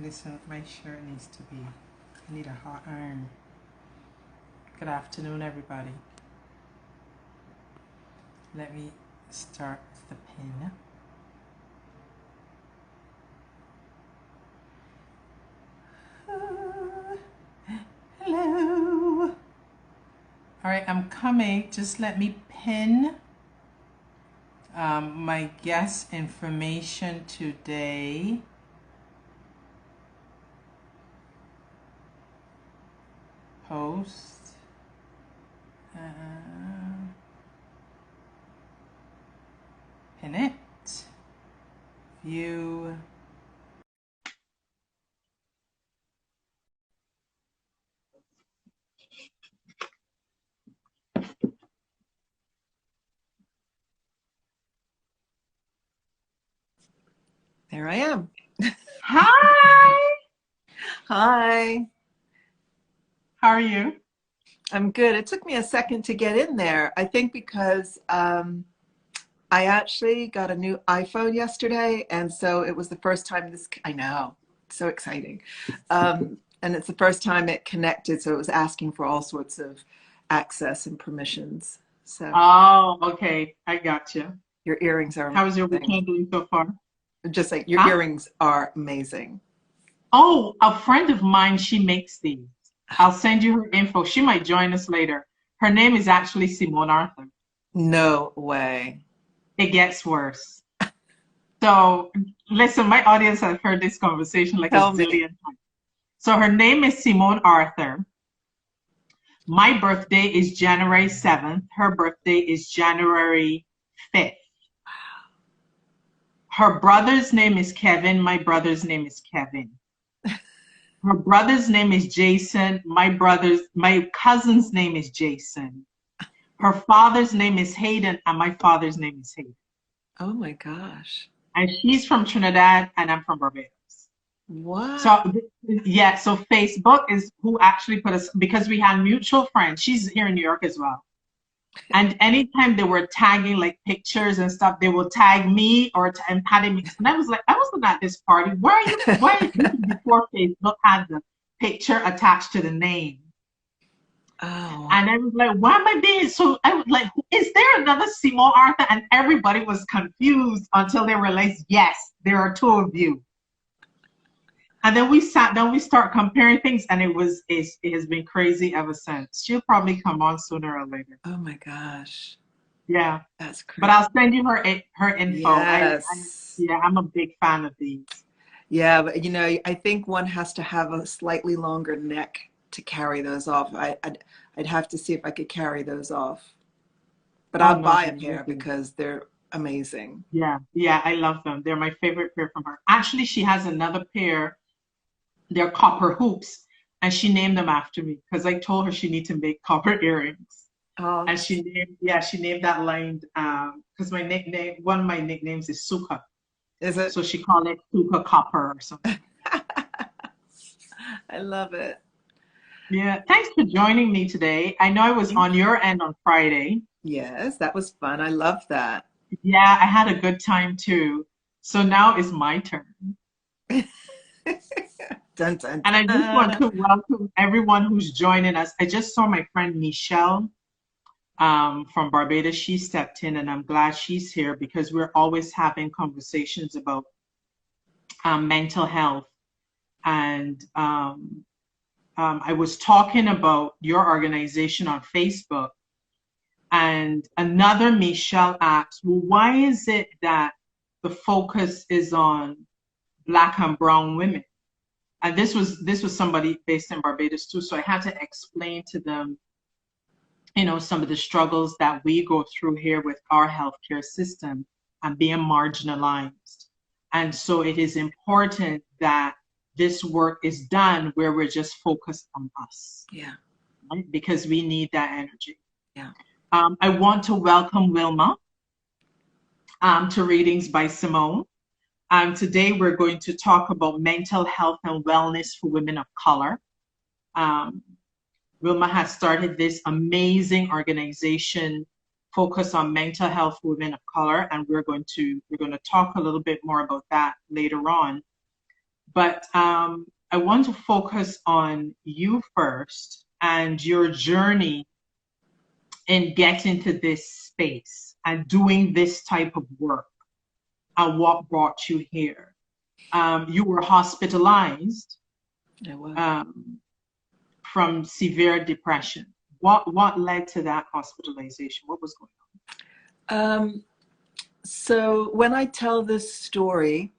Listen, my shirt needs to be, I need a hot iron. Good afternoon, everybody. Let me start with the pin. Hello. All right, I'm coming. Just let me pin my guest information today. Post. Pin it. View. There I am. Hi. Hi. How are you? I'm good. It took me a second to get in there. I think because I actually got a new iPhone yesterday, and so it was the first time I know, so exciting. And it's the first time it connected, so it was asking for all sorts of access and permissions. So Oh, okay. I got you. your earrings are How's your amazing. weekend doing so far? Just like your Huh? earrings are amazing. Oh, a friend of mine, she makes these. I'll send you her info. She might join us later. Her name is actually Simone Arthur. No way. It gets worse. So, listen, my audience has heard this conversation like a Tell me. zillion times. So, her name is Simone Arthur. My birthday is January 7th. Her birthday is January 5th. Her brother's name is Kevin. My brother's name is Kevin. Her brother's name is Jason. My cousin's name is Jason. Her father's name is Hayden, and my father's name is Hayden. Oh my gosh. And she's from Trinidad, and I'm from Barbados. What? So yeah, so Facebook is who actually put us, because we had mutual friends. She's here in New York as well. And anytime they were tagging like pictures and stuff, they will tag me and Patty me. And I was like, I wasn't at this party. Why this is before Facebook had the picture attached to the name? Oh. And I was like, why am I being so? I was like, is there another Simone Arthur? And everybody was confused until they realized, yes, there are two of you. And then we sat down, we start comparing things, and it has been crazy ever since. She'll probably come on sooner or later. Oh my gosh. Yeah. That's crazy. But I'll send you her info. Yes. Yeah, I'm a big fan of these. Yeah, but you know, I think one has to have a slightly longer neck to carry those off. I'd have to see if I could carry those off. But Oh I'll no, buy a you're pair good. because they're amazing. Yeah, yeah, I love them. They're my favorite pair from her. Actually, she has another pair. They're copper hoops, and she named them after me because I told her she needs to make copper earrings. Oh, And she named that line because one of my nicknames is Suka. is it? So she called it Suka Copper or something. I love it. Yeah, thanks for joining me today. I know I was Thank on you. your end on Friday. Yes, that was fun. I love that. Yeah, I had a good time too. So now it's my turn. Dun, dun, And I just want dun. to welcome everyone who's joining us. I just saw my friend Michelle from Barbados. She stepped in, and I'm glad she's here because we're always having conversations about mental health. And I was talking about your organization on Facebook, and another Michelle asked, well, why is it that the focus is on Black and Brown women? And this was somebody based in Barbados too, so I had to explain to them, some of the struggles that we go through here with our healthcare system and being marginalized. And so it is important that this work is done where we're just focused on us, Yeah, right? Because we need that energy. yeah. I want to welcome Wilma to Readings by Simone. Today we're going to talk about mental health and wellness for women of color. Um, Wilma has started this amazing organization focused on mental health for women of color, and we're going to talk a little bit more about that later on. But I want to focus on you first and your journey in getting to this space and doing this type of work and what brought you here. You were hospitalized I was. From severe depression. What led to that hospitalization? What was going So when I tell this story,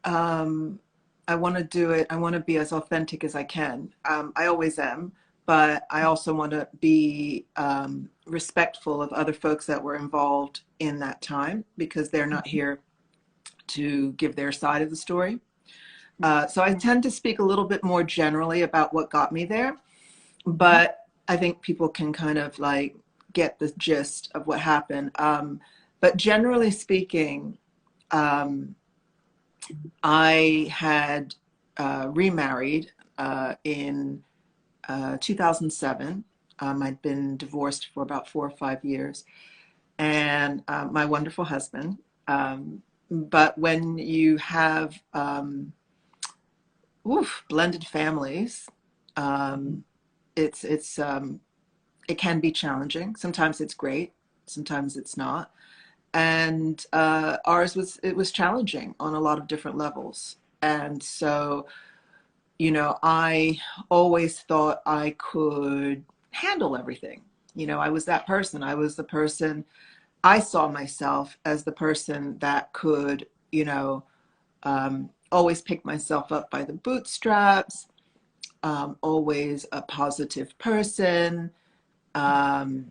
I want to do it. I want to be as authentic as I can. I always am, but I also want to be respectful of other folks that were involved in that time because they're not here to give their side of the story. So I tend to speak a little bit more generally about what got me there, but I think people can kind of like get the gist of what happened. But generally speaking, I had remarried in 2007. I'd been divorced for about 4 or 5 years, and my wonderful husband. But when you have blended families, it can be challenging. Sometimes it's great, sometimes it's not. And ours was challenging on a lot of different levels. And so, I always thought I could handle everything. I was that person. I was the person, I saw myself as the person that could, always pick myself up by the bootstraps, always a positive person. But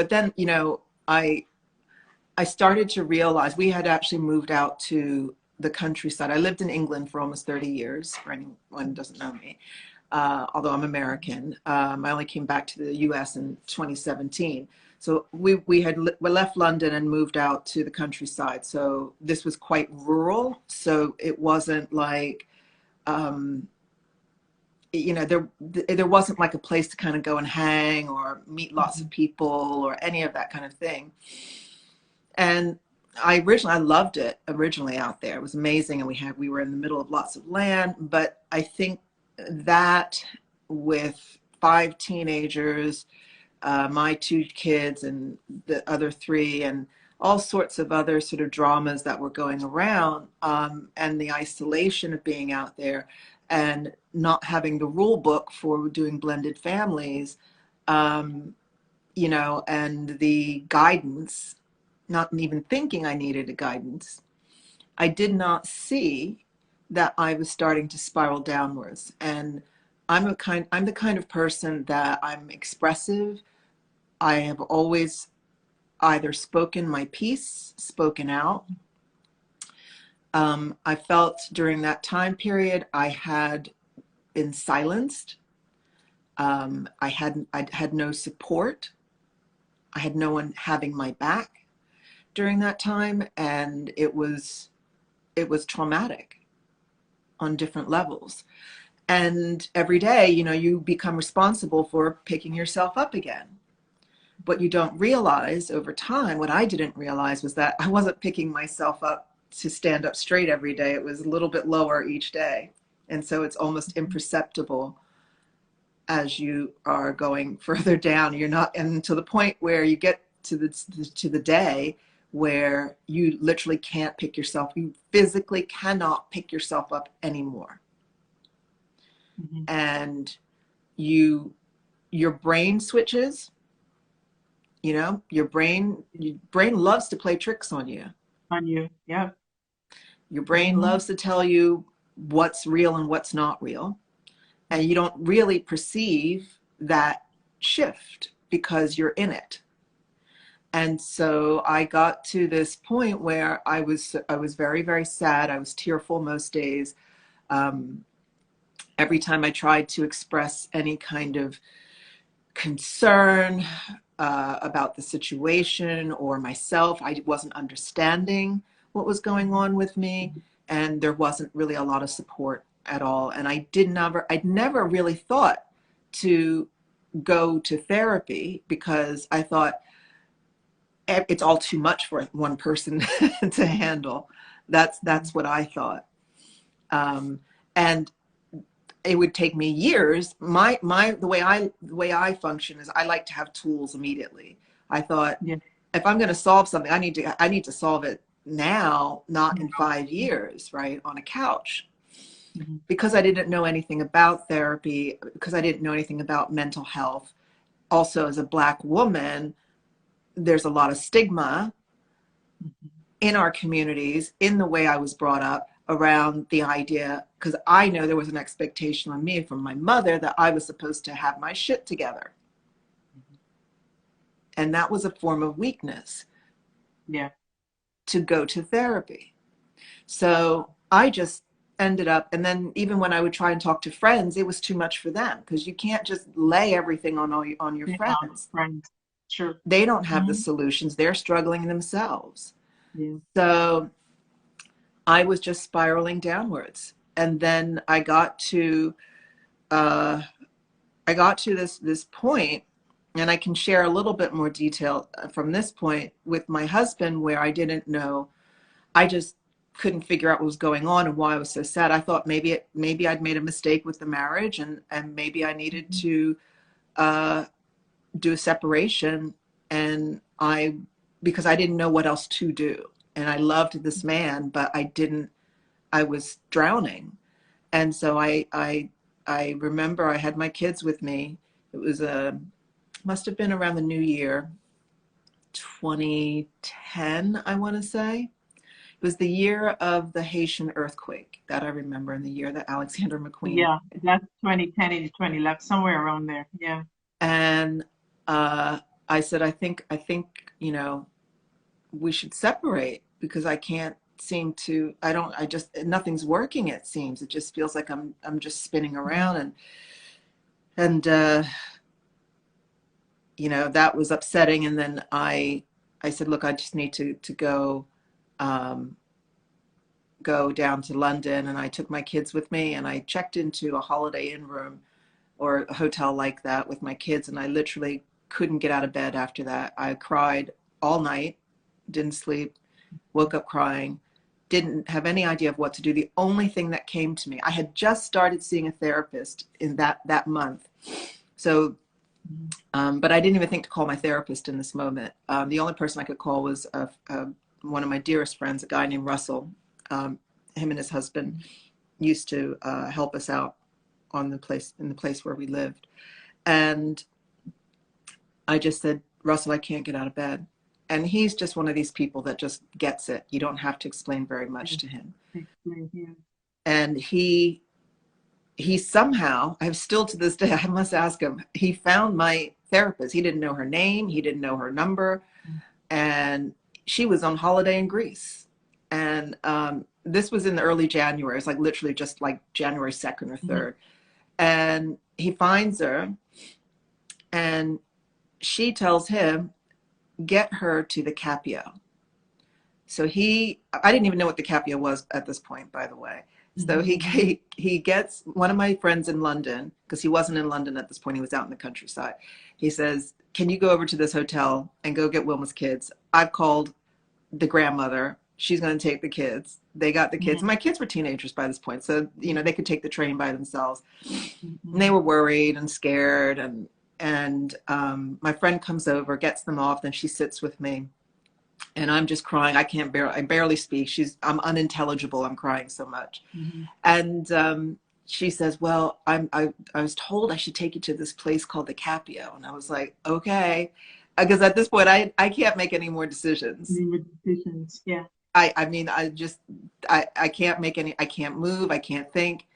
then, I started to realize we had actually moved out to the countryside. I lived in England for almost 30 years, for anyone who doesn't know me, although I'm American. I only came back to the US in 2017. So we left London and moved out to the countryside. So this was quite rural. So it wasn't like, there wasn't like a place to kind of go and hang or meet lots of people or any of that kind of thing. And I loved it originally out there. It was amazing. And we were in the middle of lots of land, but I think that with 5 teenagers, my 2 kids and the other 3, and all sorts of other sort of dramas that were going around, and the isolation of being out there and not having the rule book for doing blended families, and the guidance, not even thinking I needed a guidance, I did not see that I was starting to spiral downwards. And I'm the kind of person that I'm expressive. I have always either spoken my piece, spoken out. I felt during that time period I had been silenced. I had no support. I had no one having my back during that time, and it was traumatic on different levels. And every day, you become responsible for picking yourself up again. What you don't realize over time, what I didn't realize, was that I wasn't picking myself up to stand up straight every day. It was a little bit lower each day. And so it's almost imperceptible as you are going further down. You're not, and to the point where you get to the day where you literally can't pick yourself, you physically cannot pick yourself up anymore. Mm-hmm. And your brain switches, your brain loves to play tricks on you. Yeah. Your brain loves to tell you what's real and what's not real. And you don't really perceive that shift because you're in it. And so I got to this point where I was very, very sad. I was tearful most days. Every time I tried to express any kind of concern about the situation or myself, I wasn't understanding what was going on with me, and there wasn't really a lot of support at all. And I'd never really thought to go to therapy because I thought it's all too much for one person to handle. That's what I thought. And it would take me years. The way I function is I like to have tools immediately. I thought, Yeah. if I'm going to solve something, I need to solve it now, not in 5 years, right, on a couch. Mm-hmm. Because I didn't know anything about therapy, because I didn't know anything about mental health. Also, as a Black woman, there's a lot of stigma in our communities, in the way I was brought up, around the idea, because I know there was an expectation on me from my mother that I was supposed to have my shit together. And that was a form of weakness. Yeah. To go to therapy. So I just ended up, and then even when I would try and talk to friends, it was too much for them, because you can't just lay everything on your Yeah. friends. Friends. Sure. They don't have the Mm-hmm. solutions. They're struggling themselves. Yeah. So I was just spiraling downwards. And then I got to this point, and I can share a little bit more detail from this point with my husband, where I didn't know, I just couldn't figure out what was going on and why I was so sad. I thought maybe I'd made a mistake with the marriage, and maybe I needed to do a separation, and because I didn't know what else to do. And I loved this man, but I was drowning. And so I remember I had my kids with me. It was must have been around the new year, 2010, I want to say. It was the year of the Haitian earthquake that I remember, in the year that Alexander McQueen. Yeah. That's 2010 to 2011, somewhere around there. Yeah. And I said, I think, we should separate, because I can't seem to, nothing's working, it seems. It just feels like I'm just spinning around, and that was upsetting. And then I said, look, I just need to go down to London. And I took my kids with me, and I checked into a Holiday Inn room or a hotel like that with my kids. And I literally couldn't get out of bed after that. I cried all night, didn't sleep, woke up crying, didn't have any idea of what to do. The only thing that came to me, I had just started seeing a therapist in that month. So, but I didn't even think to call my therapist in this moment. The only person I could call was one of my dearest friends, a guy named Russell. Him and his husband used to help us out in the place where we lived. And I just said, Russell, I can't get out of bed. And he's just one of these people that just gets it. You don't have to explain very much to him. And he somehow, I have still to this day, I must ask him, he found my therapist. He didn't know her name. He didn't know her number. And she was on holiday in Greece. And this was in the early January. It's like literally just like January 2nd or 3rd. And he finds her, and she tells him, get her to the Capio. So I didn't even know what the Capio was at this point, by the way. So he gets one of my friends in London, because he wasn't in London at this point, he was out in the countryside. He says, can you go over to this hotel and go get Wilma's kids? I've called the grandmother. She's going to take the kids. They got the kids. My kids were teenagers by this point, so they could take the train by themselves. And they were worried and scared, and my friend comes over, gets them off, then she sits with me, and I'm just crying. I barely speak. I'm unintelligible. I'm crying so much. And she says, well, I was told I should take you to this place called the Capio. And I was like, okay. Because at this point, I can't make any more decisions. Yeah. I mean, I can't make any, I can't move. I can't think,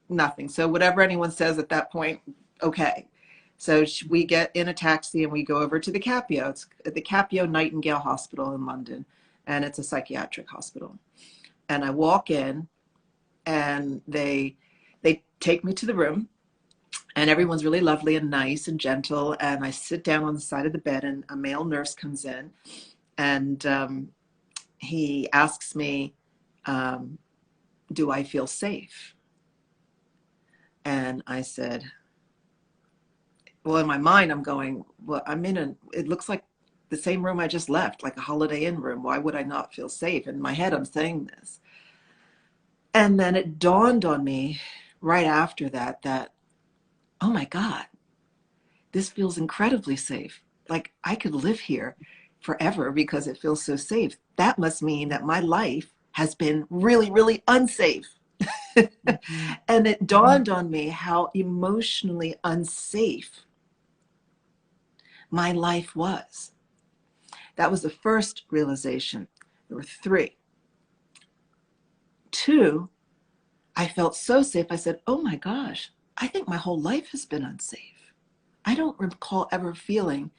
nothing. So whatever anyone says at that point, okay. So we get in a taxi and we go over to the Capio. It's the Capio Nightingale Hospital in London, and it's a psychiatric hospital. And I walk in, and they take me to the room, and everyone's really lovely and nice and gentle. And I sit down on the side of the bed, and a male nurse comes in, and he asks me, do I feel safe? And I said, well, in my mind, I'm going, well, it looks like the same room I just left, like a Holiday Inn room. Why would I not feel safe? In my head, I'm saying this. And then it dawned on me right after that, that, oh my God, this feels incredibly safe. Like I could live here forever because it feels so safe. That must mean that my life has been really, really unsafe. Mhm. And it dawned on me how emotionally unsafe my life was. That was the first realization. There were three. Two, I felt so safe. I said, oh my gosh, I think my whole life has been unsafe. I don't recall ever feeling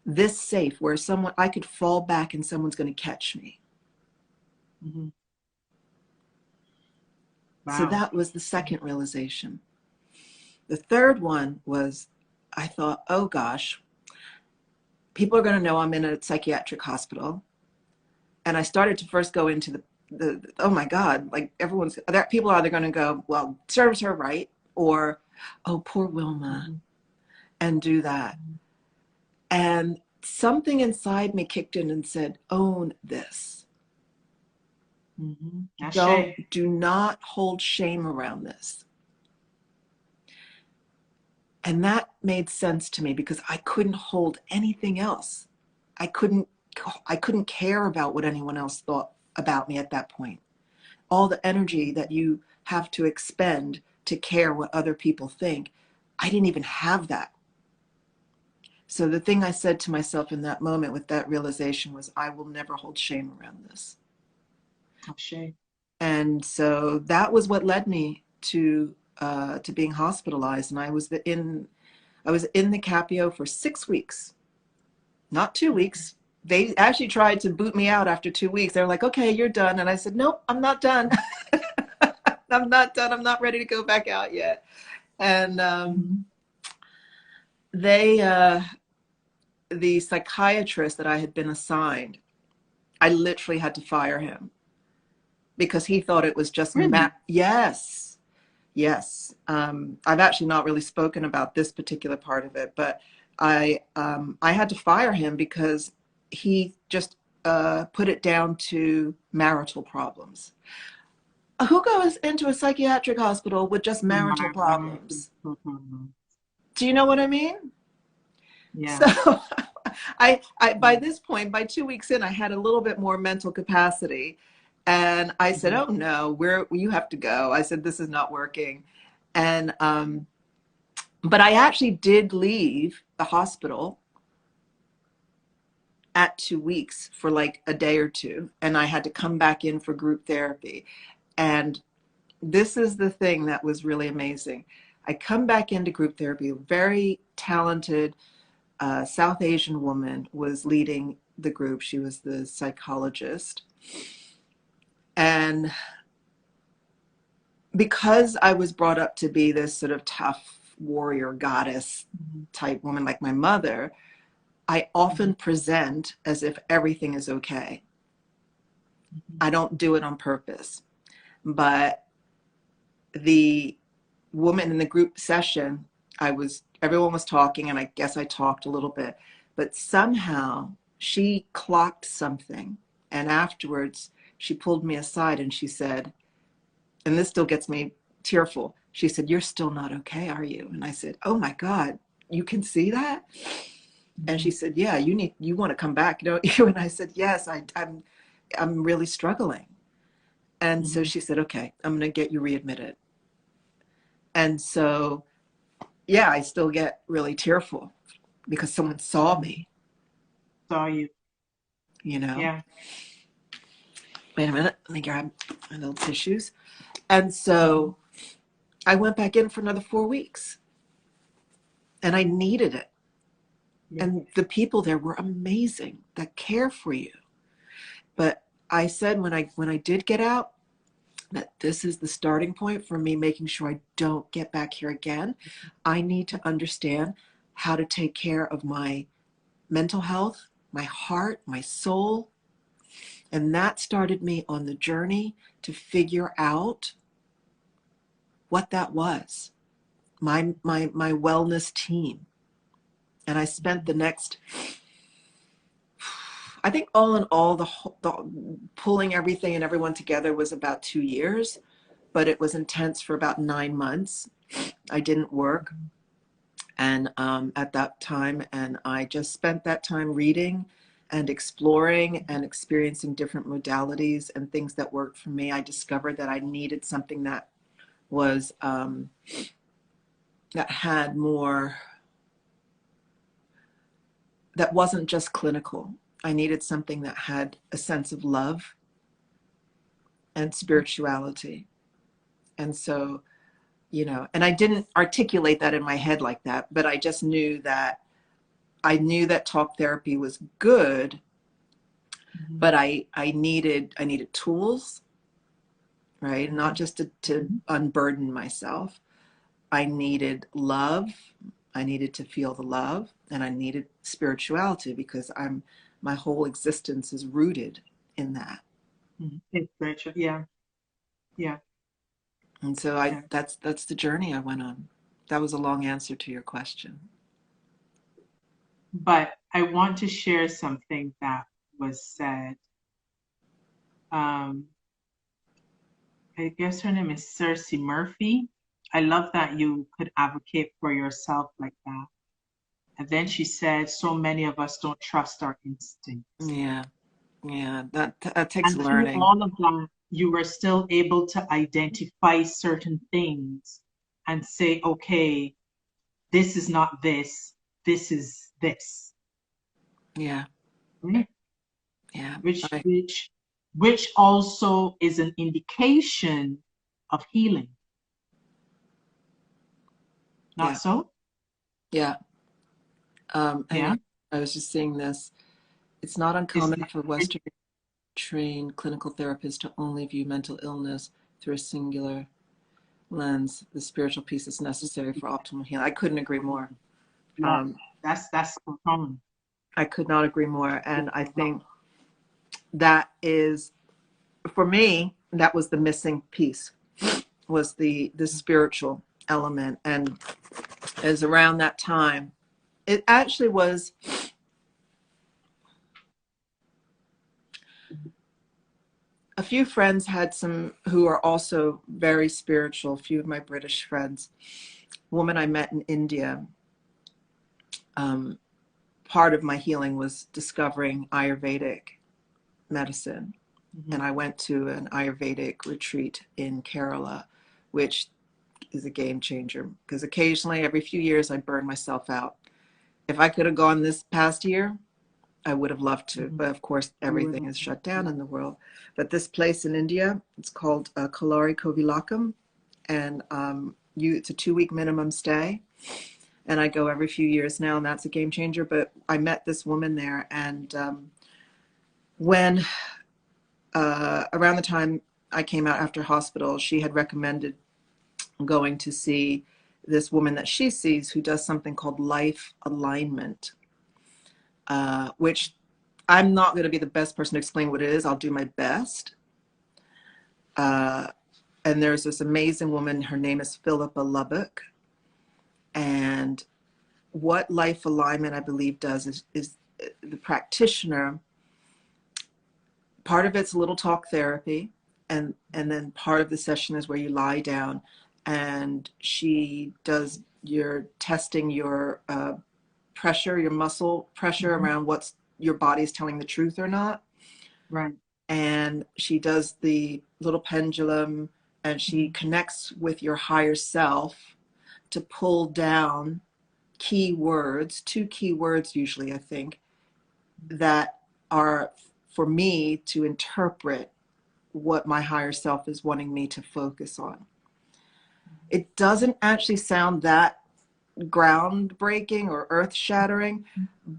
this safe where someone, I could fall back and someone's going to catch me. Mhm. So Wow. that was the second realization. The third one was, I thought, oh gosh, people are going to know I'm in a psychiatric hospital. And I started to first go into the oh my God, like everyone's, there, people are either going to go, well, serves her right, or, oh, poor Wilma, Mhm. and do that. And something inside me kicked in and said, own this. Mhm. Ashe. Do not hold shame around this. And that made sense to me because I couldn't hold anything else. I couldn't I couldn't care about what anyone else thought about me at that point. All the energy that you have to expend to care what other people think, I didn't even have that. So the thing I said to myself in that moment with that realization was, I will never hold shame around this. Ashe. And so that was what led me to being hospitalized. And I was in the Capio for 6 weeks, not 2 weeks. They actually tried to boot me out after 2 weeks. They're like, okay, you're done. And I said, nope, I'm not done. I'm not done. I'm not ready to go back out yet. And Mhm. they, the psychiatrist that I had been assigned, I literally had to fire him because he thought it was just Really? yes, yes. I've actually not really spoken about this particular part of it, but I had to fire him because he just put it down to marital problems. Who goes into a psychiatric hospital with just marital Tomorrow. problems? Do you know what I mean? So Yeah. I by Yeah. this point, by 2 weeks in, I had a little bit more mental capacity. And I said, Mhm. oh no, you have to go. I said, this is not working. And but I actually did leave the hospital at 2 weeks for like a day or two. And I had to come back in for group therapy. And this is the thing that was really amazing. I come back into group therapy, a very talented South Asian woman was leading the group. She was the psychologist. And because I was brought up to be this sort of tough warrior goddess Mhm. type woman like my mother, I Mhm. often present as if everything is okay. Mhm. I don't do it on purpose. But the woman in the group session, everyone was talking, and I guess I talked a little bit, but somehow she clocked something. And afterwards, she pulled me aside and she said, and this still gets me tearful. She said, you're still not okay, are you? And I said, oh my God, you can see that? And she Mhm. said, yeah, you want to come back, don't you? And I said, yes, I'm really struggling. And so Mhm. she said, okay, I'm going to get you readmitted. And so, yeah, I still get really tearful because someone saw Mhm. me, Saw you. you know? Yeah. Wait a minute, let me grab my little tissues. And Mhm. so I went back in for another 4 weeks and I needed it. Yeah. And the people there were amazing that care for you. But I said when I did get out, that this is the starting point for me making sure I don't get back here again. I need to understand how to take care of my mental health, my heart, my soul. And that started me on the journey to figure out what that was. My wellness team. And I spent the next, I think all in all, the pulling everything and everyone together was about 2 years, but it was intense for about 9 months. I didn't work and at that time, and I just spent that time reading and exploring and experiencing different modalities and things that worked for me. I discovered that I needed something that was that had more, that wasn't just clinical. I needed something that had a sense of love and spirituality. And so, you know, and I didn't articulate that in my head like that, but I just knew that I knew that talk therapy was good, but I needed tools, right? Not just to unburden myself. I needed love. I needed to feel the love, and I needed spirituality because my whole existence is rooted in that. Inspiration. Yeah. Yeah. And so Yeah. that's the journey I went on. That was a long answer to your question. But I want to share something that was said. Um, I guess her name is Cersei Murphy. I love that you could advocate for yourself like that. And then she said, so many of us don't trust our instincts. Yeah, yeah, that takes And through learning. all of that, you were still able to identify certain things and say, okay, this is not this is this. Yeah, Right? yeah, Which I, which which also is an indication of healing. Not yeah, so? yeah. Hang Yeah. on, I was just seeing this. It's not Is uncommon for Western trained clinical therapists to only view mental illness through a singular lens. The spiritual piece is necessary for optimal healing. I couldn't agree more. yeah, Um, that's common. I could not agree more. And I think that is, for me, that was the missing piece, was the spiritual element. And as around that time, it actually was a few friends had some who are also very spiritual, a few of my British friends. A woman I met in India, um, part of my healing was discovering Ayurvedic medicine. And I went to an Ayurvedic retreat in Kerala, which is a game changer because occasionally, every few years, I burn myself out. If I could have gone this past year, I would have loved to, but of course, everything is shut down in the world. But this place in India, it's called Kalari Kovilakam, and it's a 2-week minimum stay. And I go every few years now, and that's a game changer. But I met this woman there, and when around the time I came out after hospital, she had recommended going to see this woman that she sees who does something called life alignment, which I'm not going to be the best person to explain what it is. I'll do my best. And there's this amazing woman. Her name is Philippa Lubbock. And what life alignment, I believe, does is the practitioner, part of it's a little talk therapy, and then part of the session is where you lie down, and she does your testing your pressure, your muscle pressure around what's your body's telling the truth or not. Right. And she does the little pendulum, and she connects with your higher self to pull down key words, 2 key words usually, I think, that are for me to interpret what my higher self is wanting me to focus on. It doesn't actually sound that groundbreaking or earth shattering,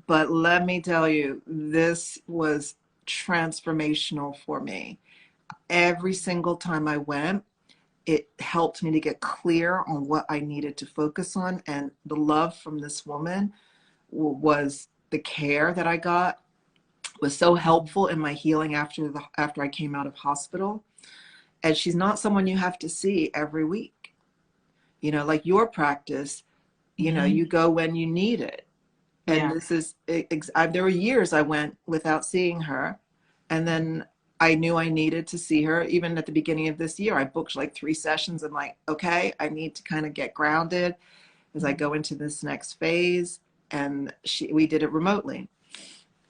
but let me tell you, this was transformational for me. Every single time I went, it helped me to get clear on what I needed to focus on. And the love from this woman was the care that I got was so helpful in my healing after I came out of hospital. And she's not someone you have to see every week. You know, like your practice, you know, you go when you need it. And Yeah. this is, there were years I went without seeing her. And then I knew I needed to see her. Even at the beginning of this year, I booked like 3 sessions. I'm like, okay, I need to kind of get grounded as I go into this next phase. And we did it remotely.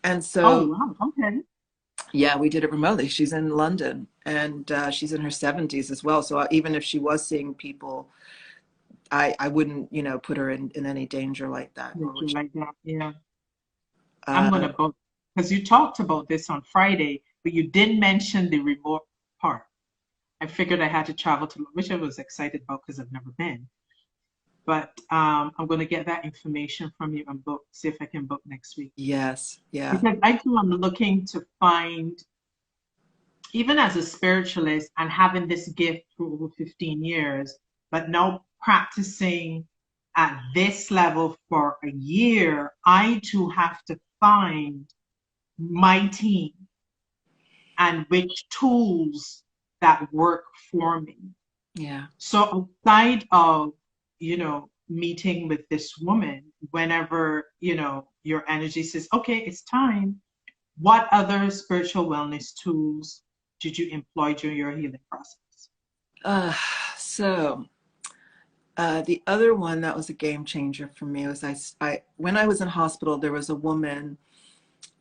And Oh, so, wow. Okay. yeah, we did it remotely. She's in London, and she's in her 70s as well. So even if she was seeing people, I wouldn't, put her in any danger like that. Would Nor would you she. like that? Yeah. I'm Uh, gonna book because you talked about this on Friday, but you didn't mention the remote part. I figured I had to travel to, which I was excited about because I've never been. But I'm gonna get that information from you and book, see if I can book next week. yes, yeah, Because I too am looking to find, even as a spiritualist and having this gift for over 15 years, but now practicing at this level for a year, I too have to find my team and which tools that work for me. yeah. So outside of, meeting with this woman, whenever, your energy says, okay, it's time, what other spiritual wellness tools did you employ during your healing process? Uh, so the other one that was a game changer for me was when I was in hospital, there was a woman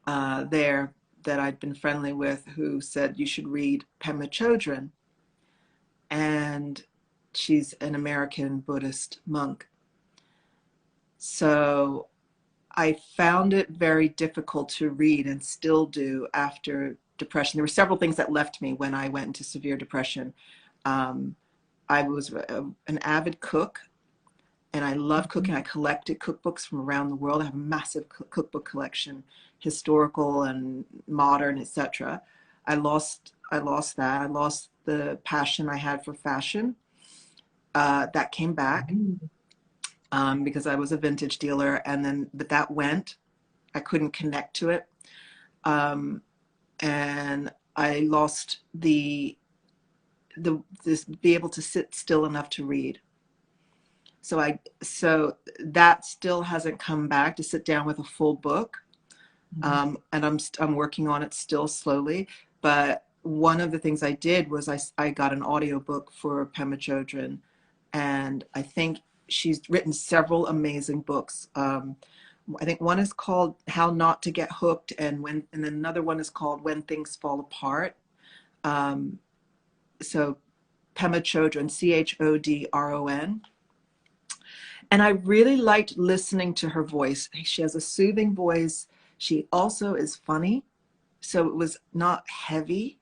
there that I'd been friendly with who said you should read Pema Chodron, and she's an American Buddhist monk. So I found it very difficult to read, and still do after depression. There were several things that left me when I went into severe depression. Um, I was an avid cook, and I love cooking. I collected cookbooks from around the world. I have a massive cookbook collection, historical and modern, etc. I lost that. I lost the passion I had for fashion. That came back Mhm. because I was a vintage dealer, but that went. I couldn't connect to it, um, and I lost this be able to sit still enough to read. So that still hasn't come back, to sit down with a full book. Mhm. And I'm working on it still slowly. But one of the things I did was I got an audiobook for Pema Chodron, and I think she's written several amazing books. I think one is called How Not to Get Hooked, and then another one is called When Things Fall Apart. Um, so Pema Chodron, Chodron. And I really liked listening to her voice. She has a soothing voice. She also is funny, so it was not heavy.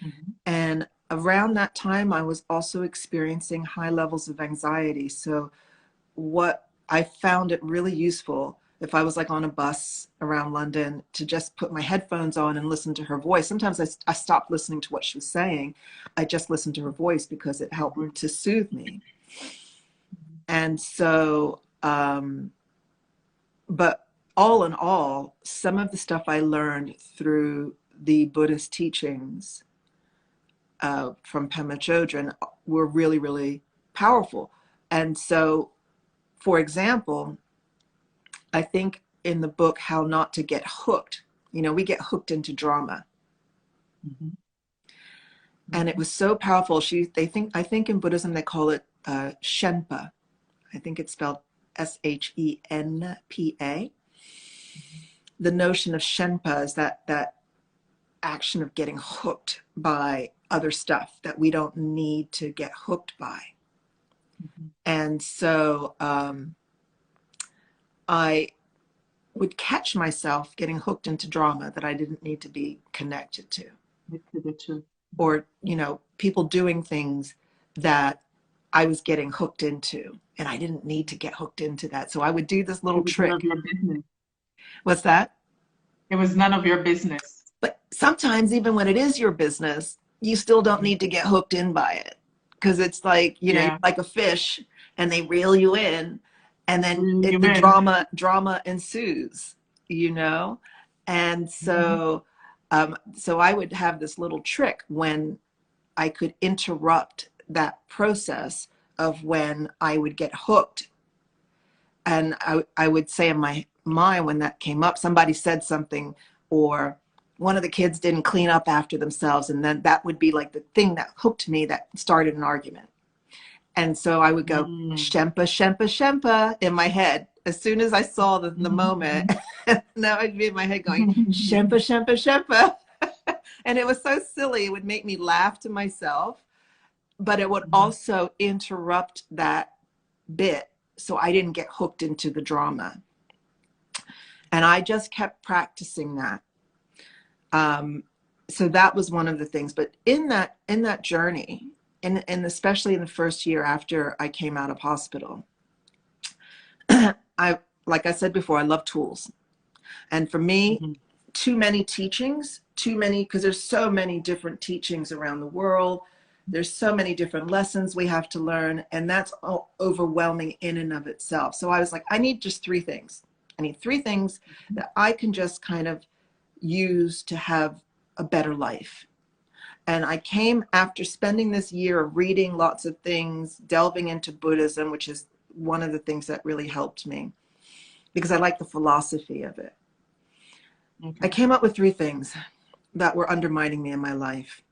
Mhm. And around that time, I was also experiencing high levels of anxiety. So what I found it really useful, if I was like on a bus around London, to just put my headphones on and listen to her voice. Sometimes I stopped listening to what she was saying. I just listened to her voice because it helped to soothe me. And so, but all in all, some of the stuff I learned through the Buddhist teachings from Pema Chodron were really, really powerful. And so, for example, I think in the book, How Not to Get Hooked, we get hooked into drama. Mhm. And it Mhm. was so powerful. I think in Buddhism, they call it Shenpa. I think it's spelled Shenpa. The notion of Shenpa is that action of getting hooked by other stuff that we don't need to get hooked by. Mhm. And so I would catch myself getting hooked into drama that I didn't need to be connected to, To the two. or people doing things that I was getting hooked into, and I didn't need to get hooked into that. So I would do this little It was none of trick. your business. What's that? It was none of your business. But sometimes, even when it is your business, you still don't Mhm. need to get hooked in by it, because it's like, you're Yeah. like a fish, and they reel you in, and then You the win. drama ensues, you know. And Mhm. so I would have this little trick when I could interrupt that process of when I would get hooked, and I would say in mind when that came up. Somebody said something, or one of the kids didn't clean up after themselves, and then that would be like the thing that hooked me, that started an argument. And so I would go, Shempa, Shempa, Shempa in my head. As soon as I saw the moment, now I'd be in my head going, Shempa, Shempa, Shempa. And it was so silly. It would make me laugh to myself, but it would also interrupt that bit so I didn't get hooked into the drama. And I just kept practicing that. So that was one of the things. But in that journey, and especially in the first year after I came out of hospital, like I said before, I love tools. And for me, too many teachings, because there's so many different teachings around the world. There's so many different lessons we have to learn, and that's all overwhelming in and of itself. So I was like, I need just 3 things. I need 3 things that I can just kind of use to have a better life. And I came after spending this year of reading lots of things, delving into Buddhism, which is one of the things that really helped me because I like the philosophy of it. I came up with 3 things that were undermining me in my life.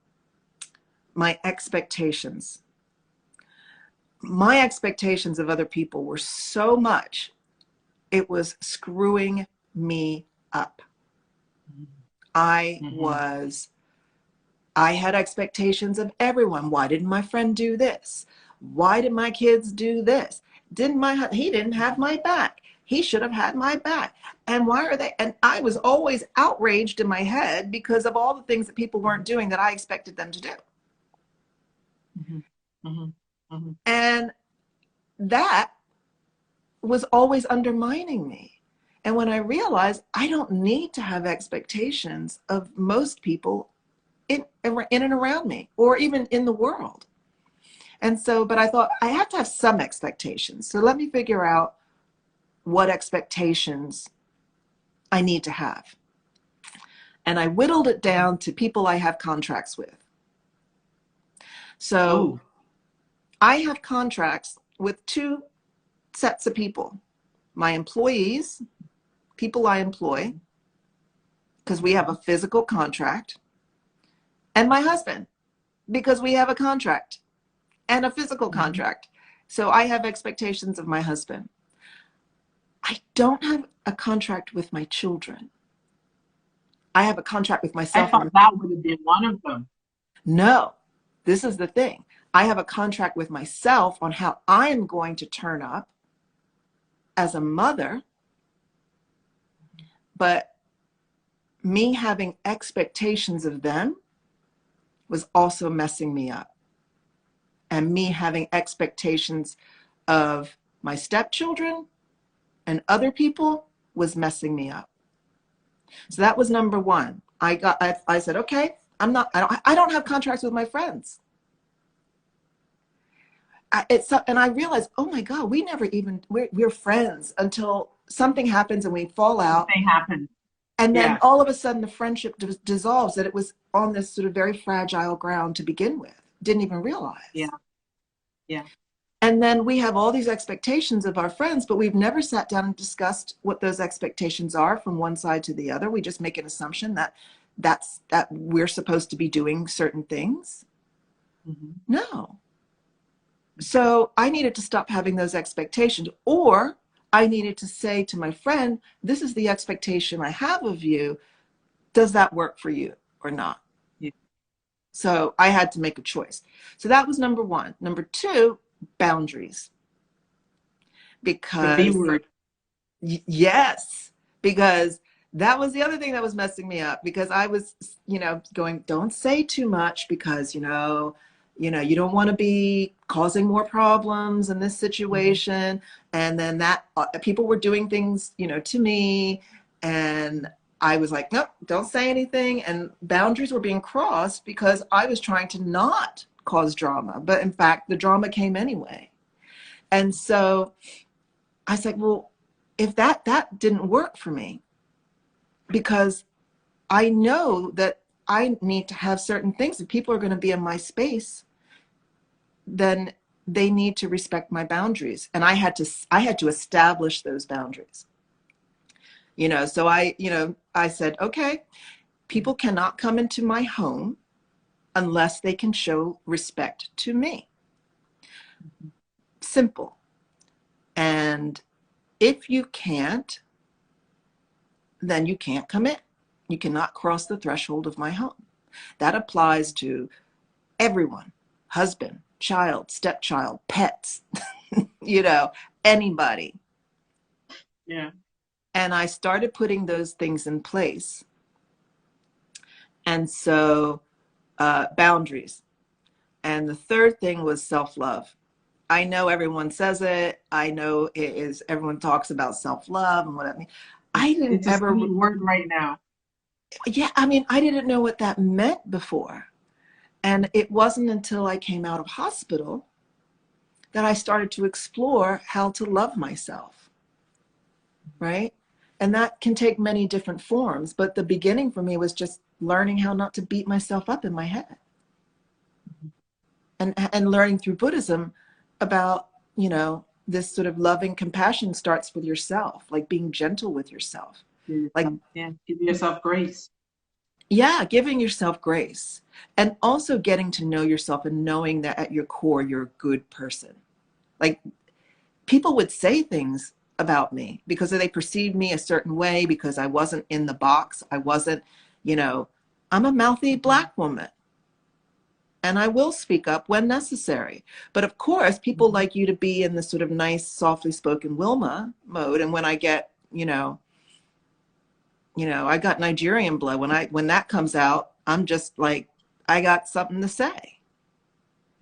My expectations. My expectations of other people were so much, it was screwing me up. I had expectations of everyone. Why didn't my friend do this? Why did my kids do this? He didn't have my back. He should have had my back. And why are they? And I was always outraged in my head because of all the things that people weren't doing that I expected them to do. And that was always undermining me. And when I realized I don't need to have expectations of most people in and around me, or even in the world. And so, but I thought I have to have some expectations. So let me figure out what expectations I need to have. And I whittled it down to people I have contracts with. So I have contracts with 2 sets of people: my employees, people I employ, because we have a physical contract, and my husband, because we have a contract and a physical contract. So I have expectations of my husband. I don't have a contract with my children. I have a contract with myself. I thought that would have been one of them. No, this is the thing. I have a contract with myself on how I'm going to turn up as a mother, but me having expectations of them was also messing me up. And me having expectations of my stepchildren and other people was messing me up. So that was number 1. I said, okay, I don't have contracts with my friends. And I realized, oh my God, we're friends until something happens and we fall out. Something happened. And then all of a sudden the friendship dissolves, that it was on this sort of very fragile ground to begin with. Didn't even realize. Yeah. And then we have all these expectations of our friends, but we've never sat down and discussed what those expectations are from one side to the other. We just make an assumption that we're supposed to be doing certain things. No. So I needed to stop having those expectations, or I needed to say to my friend, this is the expectation I have of you. Does that work for you or not? So I had to make a choice. So that was number 1. Number 2, boundaries. Because the B word. Yes, because that was the other thing that was messing me up, because I was, going, don't say too much, because, you don't want to be causing more problems in this situation. And then that people were doing things, to me, and I was like, nope, don't say anything. And boundaries were being crossed because I was trying to not cause drama. But in fact, the drama came anyway. And so I was like, well, if that didn't work for me, because I know that I need to have certain things. If people are going to be in my space, then they need to respect my boundaries. And I had to establish those boundaries. You know, so I said, okay, people cannot come into my home unless they can show respect to me. Simple. And if you can't, then you can't come in. You cannot cross the threshold of my home. That applies to everyone, husband, child, stepchild, pets, you know, anybody. Yeah. And I started putting those things in place. And so boundaries. And the third thing was self-love. I know everyone says it. I know it is, everyone talks about self-love and what I mean. I didn't It's a ever, sweet word right now. yeah, I mean, I didn't know what that meant before. And it wasn't until I came out of hospital that I started to explore how to love myself, right? And that can take many different forms. But the beginning for me was just learning how not to beat myself up in my head. And learning through Buddhism about, you know, this sort of loving compassion starts with yourself, like being gentle with yourself. Like, Yeah, give yourself grace. yeah, giving yourself grace. And also getting to know yourself and knowing that at your core, you're a good person. Like, people would say things about me because they perceived me a certain way, because I wasn't in the box. I wasn't, you know, I'm a mouthy Black woman. And I will speak up when necessary. But of course, people like you to be in this sort of nice, softly spoken Wilma mode. And when I get, I got Nigerian blood. When that comes out, I'm just like, I got something to say.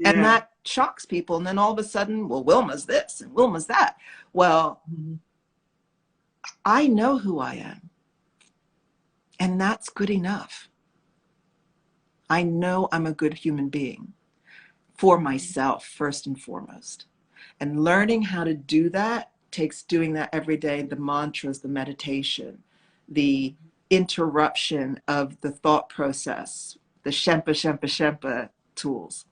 And Yeah. that shocks people. And then all of a sudden, well, Wilma's this and Wilma's that. Well, I know who I am. And that's good enough. I know I'm a good human being for myself, first and foremost. And learning how to do that takes doing that every day, the mantras, the meditation, the interruption of the thought process, the Shempa, Shempa, Shempa tools.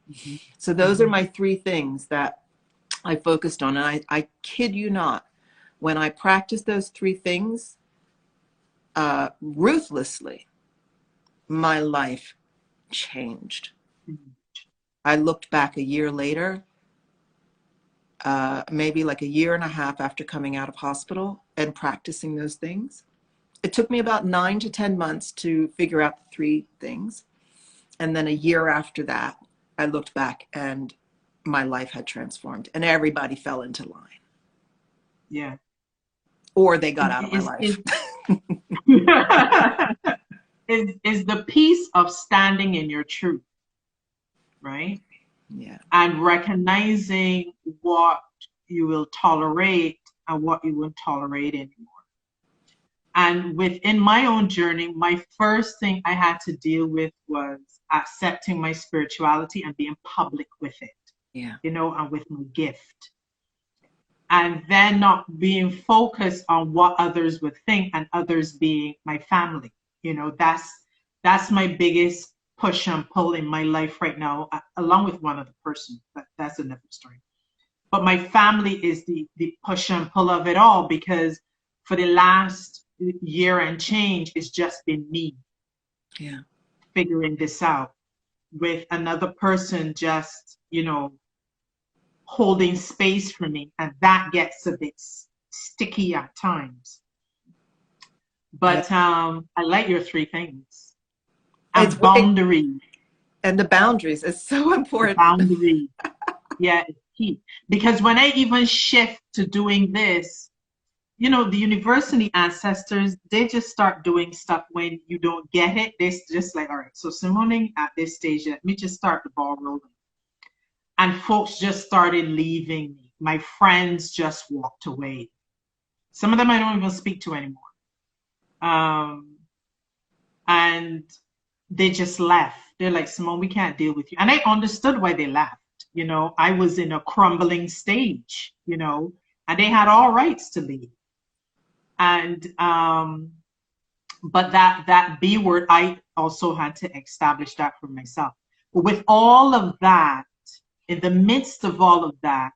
So those are my three things that I focused on. And I kid you not, when I practiced those three things ruthlessly, my life changed. I looked back a year later, maybe like a year and a half after coming out of hospital and practicing those things. It took me about 9 to 10 months to figure out the three things. And then a year after that, I looked back and my life had transformed and everybody fell into line. Yeah. Or they got out of my life. Is the piece of standing in your truth, right? Yeah. And recognizing what you will tolerate and what you won't tolerate anymore. And within my own journey, my first thing I had to deal with was accepting my spirituality and being public with it. Yeah. And with my gift. And then not being focused on what others would think, and others being my family. That's my biggest push and pull in my life right now, along with one other person. But that's another story. But my family is the push and pull of it all, because for the last year and change, it's just been me figuring this out, with another person just, holding space for me. And that gets a bit sticky at times. But I like your three things. And boundaries. And the boundaries is so important. Boundaries. Yeah, it's key. Because when I even shift to doing this, the university ancestors, they just start doing stuff when you don't get it. They're just like, all right, so Simone, at this stage, let me just start the ball rolling. And folks just started leaving me. My friends just walked away. Some of them I don't even speak to anymore. And they just left. They're like, Simone, we can't deal with you. And I understood why they left. I was in a crumbling stage, and they had all rights to leave. And but that B word, I also had to establish that for myself. But with all of that, in the midst of all of that,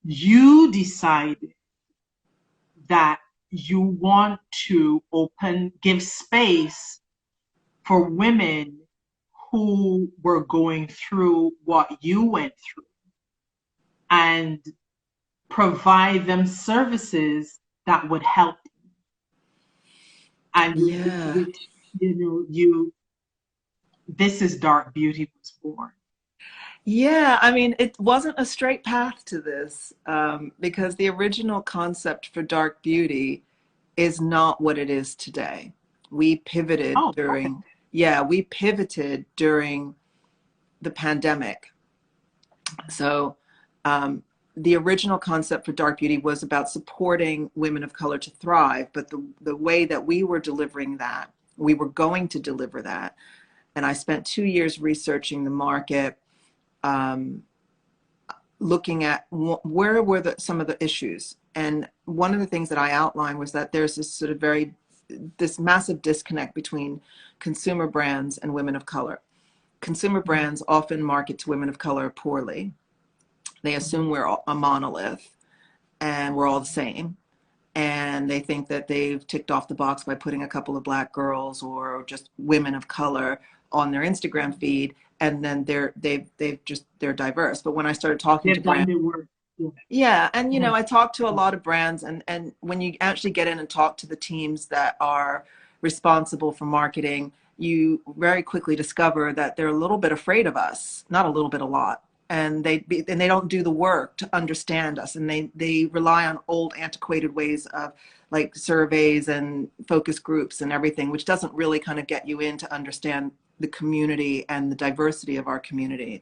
you decided that you want to give space for women who were going through what you went through and provide them services that would help. And Yeah. which, this is Dark Beauty was born. Yeah, I mean, it wasn't a straight path to this, because the original concept for Dark Beauty is not what it is today. We pivoted Oh, okay. during, yeah, we pivoted during the pandemic. So, the original concept for Dark Beauty was about supporting women of color to thrive, but the way that we were delivering that, we were going to deliver that. And I spent 2 years researching the market, um, looking at where were some of the issues. And one of the things that I outlined was that there's this sort of this massive disconnect between consumer brands and women of color. Consumer brands often market to women of color poorly. They assume we're a monolith and we're all the same. And they think that they've ticked off the box by putting a couple of Black girls or just women of color on their Instagram feed, and then they're diverse. But when I started talking to They've done brands, the work. Yeah. yeah, and Mhm. I talk to a lot of brands, and when you actually get in and talk to the teams that are responsible for marketing, you very quickly discover that they're a little bit afraid of us, not a little bit, a lot. And they don't do the work to understand us, and they rely on old antiquated ways of like surveys and focus groups and everything, which doesn't really kind of get you in to understand the community and the diversity of our community.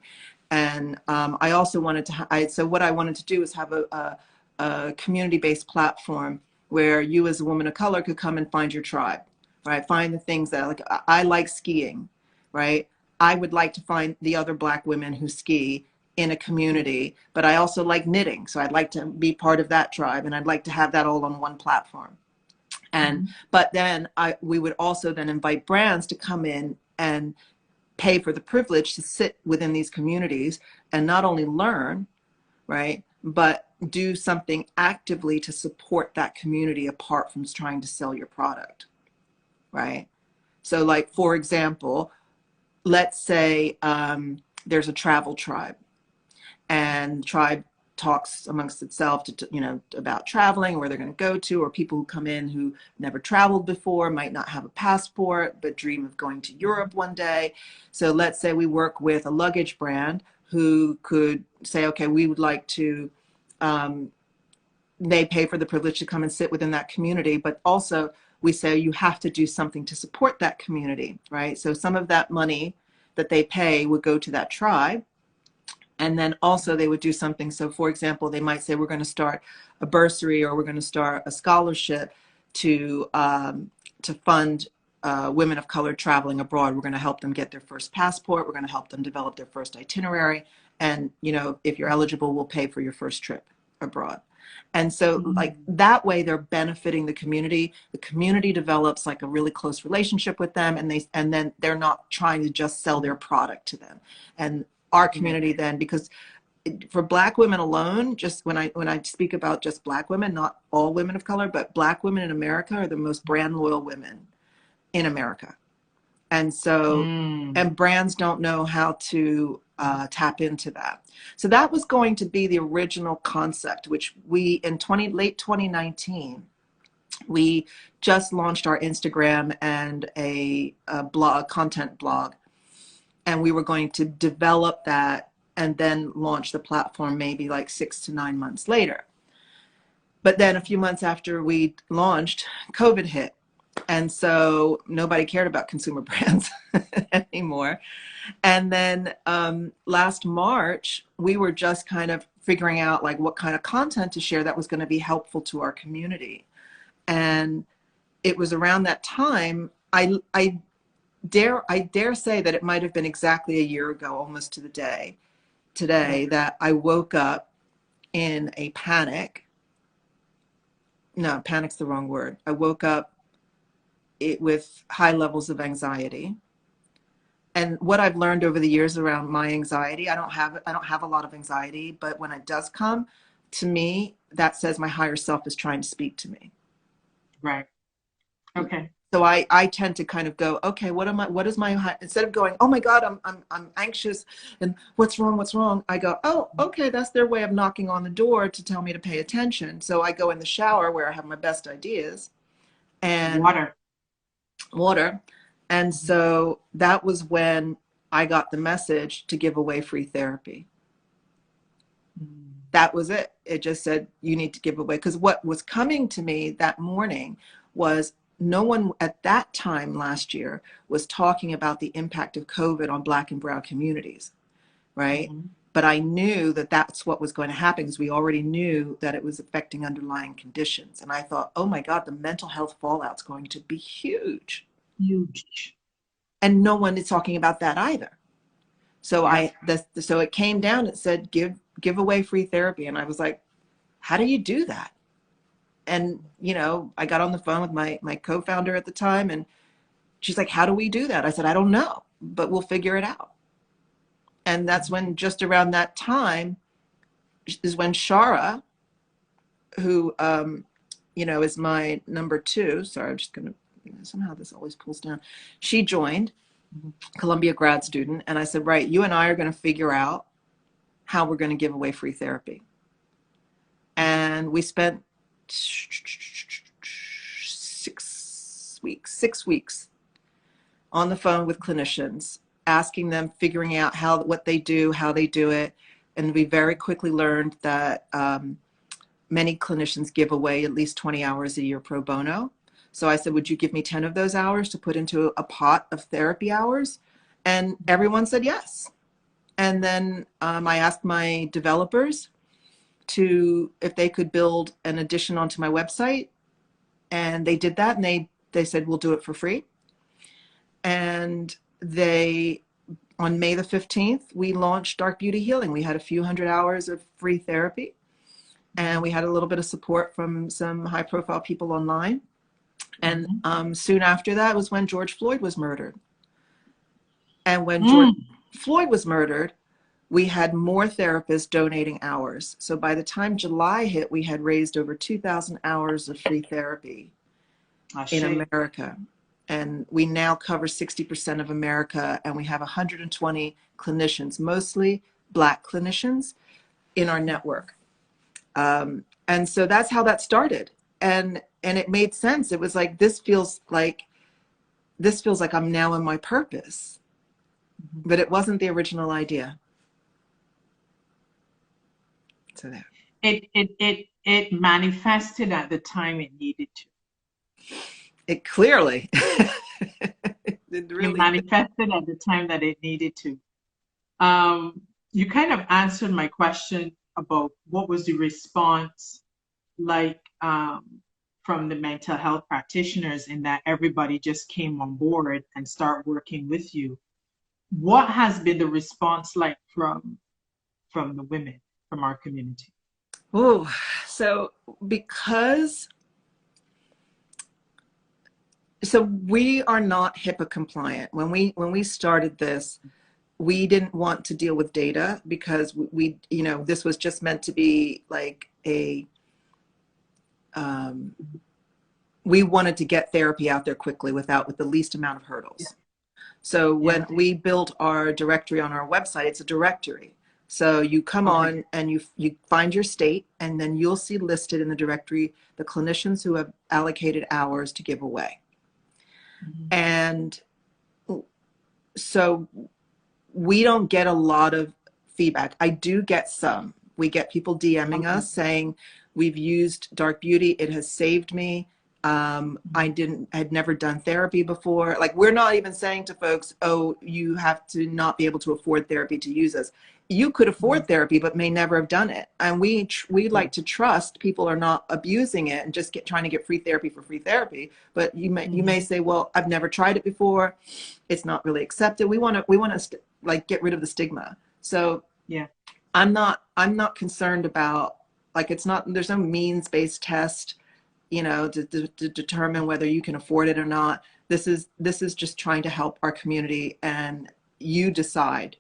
And I also wanted to, so what I wanted to do is have a community-based platform where you as a woman of color could come and find your tribe, right? Find the things that, like, I like skiing, right? I would like to find the other Black women who ski in a community, but I also like knitting. So I'd like to be part of that tribe, and I'd like to have that all on one platform. And, but then we would also then invite brands to come in and pay for the privilege to sit within these communities and not only learn, right, but do something actively to support that community apart from trying to sell your product, right? So, like, for example, let's say there's a travel tribe, and the tribe talks amongst itself to about traveling, where they're going to go to, or people who come in who never traveled before, might not have a passport but dream of going to Europe one day. So let's say we work with a luggage brand who could say, okay, we would like to, they pay for the privilege to come and sit within that community, but also we say you have to do something to support that community, right? So some of that money that they pay would go to that tribe. And then also they would do something. So for example, they might say, we're going to start a bursary, or we're going to start a scholarship to fund women of color traveling abroad. We're going to help them get their first passport. We're going to help them develop their first itinerary. And, if you're eligible, we'll pay for your first trip abroad. And so like that way they're benefiting the community. The community develops like a really close relationship with them, and then they're not trying to just sell their product to them. And our community then, because for Black women alone, just when I speak about just Black women, not all women of color, but Black women in America are the most brand loyal women in America. And so, and brands don't know how to tap into that. So that was going to be the original concept, which we, in late 2019, we just launched our Instagram and a blog, content blog. And we were going to develop that and then launch the platform maybe like 6 to 9 months later. But then a few months after we launched, COVID hit. And so nobody cared about consumer brands anymore. And then last March, we were just kind of figuring out like what kind of content to share that was going to be helpful to our community. And it was around that time, I dare say that it might have been exactly a year ago, almost to the day today, that I woke up in a panic. No, panic's the wrong word. I woke up with high levels of anxiety. And what I've learned over the years around my anxiety, I don't have a lot of anxiety, but when it does come to me, that says my higher self is trying to speak to me. Right. Okay. So I tend to kind of go, okay, what is my, instead of going, oh my God, I'm anxious and what's wrong? I go, oh, okay, that's their way of knocking on the door to tell me to pay attention. So I go in the shower where I have my best ideas and Water. water. And so that was when I got the message to give away free therapy. That was it. It just said, you need to give away. Because what was coming to me that morning was no one at that time last year was talking about the impact of COVID on Black and Brown communities, right? Mm-hmm. But I knew that that's what was going to happen because we already knew that it was affecting underlying conditions. And I thought, oh my God, the mental health fallout's going to be huge. Huge. And no one is talking about that either. So Yes. so it came down, it said, give away free therapy. And I was like, how do you do that? And, you know, I got on the phone with my co-founder at the time and she's like, how do we do that? I said, I don't know, but we'll figure it out. And that's when, just around that time is when Shara, who, you know, is my number two. Sorry, I'm just going to, somehow this always pulls down. She joined, Columbia grad student. And I said, right, you and I are going to figure out how we're going to give away free therapy. And we spent 6 weeks on the phone with clinicians, asking them, figuring out what they do, how they do it. And we very quickly learned that many clinicians give away at least 20 hours a year pro bono. So I said, would you give me 10 of those hours to put into a pot of therapy hours? And everyone said yes. And then I asked my developers if they could build an addition onto my website. And they did that. And they said, we'll do it for free. And on May the 15th, we launched Dark Beauty Healing. We had a few hundred hours of free therapy. And we had a little bit of support from some high profile people online. And soon after that was when George Floyd was murdered. And when George Floyd was murdered, we had more therapists donating hours. So by the time July hit, we had raised over 2,000 hours of free therapy in America. And we now cover 60% of America, and we have 120 clinicians, mostly Black clinicians, in our network. And so that's how that started. And it made sense. It was like, this feels like I'm now in my purpose. But it wasn't the original idea. So there. It manifested at the time it needed to. It clearly. It really manifested at the time that it needed to. You kind of answered my question about what was the response like from the mental health practitioners, in that everybody just came on board and start working with you. What has been the response like from the women from our community? Oh, so we are not HIPAA compliant. When we started this, we didn't want to deal with data because we you know, this was just meant to be like we wanted to get therapy out there quickly with the least amount of hurdles. Yeah. So when we built our directory on our website, it's a directory. So you come on and you find your state, and then you'll see listed in the directory the clinicians who have allocated hours to give away. And so we don't get a lot of feedback. I do get some. We get people DMing us saying, we've used Dark Beauty, it has saved me. I'd never done therapy before. Like, we're not even saying to folks, oh, you have to not be able to afford therapy to use us. You could afford therapy, but may never have done it. And we like to trust people are not abusing it and just trying to get free therapy for free therapy. But you may say, well, I've never tried it before. It's not really accepted. We want to like get rid of the stigma. So yeah, I'm not concerned about, like, there's no means-based test, you know, to determine whether you can afford it or not. This is just trying to help our community, and you decide